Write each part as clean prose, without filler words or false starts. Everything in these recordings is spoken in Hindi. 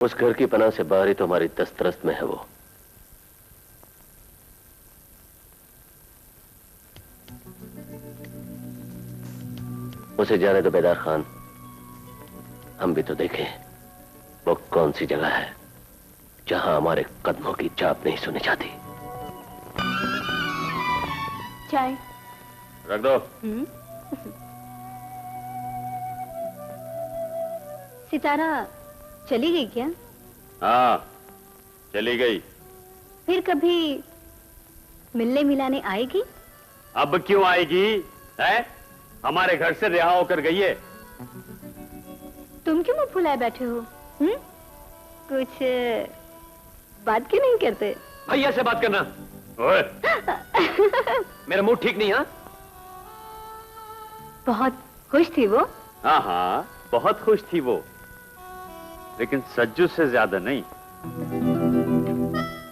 उस घर की पनाह से बाहर ही तो हमारी दस्तरस्त में है वो। उसे जाने दो बेदार खान, हम भी तो देखें वो कौन सी जगह है जहां हमारे कदमों की चाप नहीं सुनी जाती। चाय रख दो। सितारा चली गई क्या? हाँ, चली गई। फिर कभी मिलने मिलाने आएगी? अब क्यों आएगी? है? हमारे घर से रिहा होकर गई है। तुम क्यों मुंह फुलाए बैठे हो? कुछ बात क्यों नहीं करते? भैया से बात करना। ओए। मेरा मूड ठीक नहीं। हाँ, बहुत खुश थी वो। हाँ हाँ, बहुत खुश थी वो, लेकिन सज्जू से ज्यादा नहीं।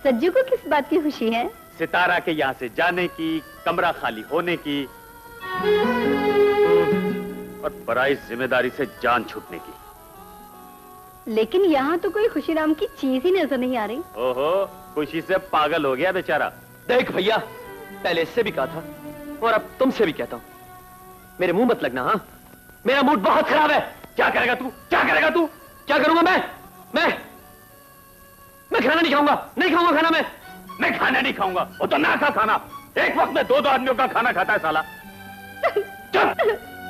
सज्जू को किस बात की खुशी है? सितारा के यहाँ से जाने की, कमरा खाली होने की और बड़ाई जिम्मेदारी से जान छूटने की। लेकिन यहाँ तो कोई खुशी नाम की चीज ही नजर नहीं आ रही। ओहो, खुशी से पागल हो गया बेचारा। देख भैया, पहले इससे भी कहा था और अब तुमसे भी कहता हूं, मेरे मुंह मत लगना। हाँ, मेरा मूड बहुत खराब है। क्या करेगा तू? क्या करेगा तू? क्या करूंगा मैं खाना नहीं खाऊंगा। नहीं खाऊंगा खाना। मैं खाना नहीं खाऊंगा। वो तो ना खा खाना। एक वक्त में दो आदमियों का खाना खाता है साला। चल।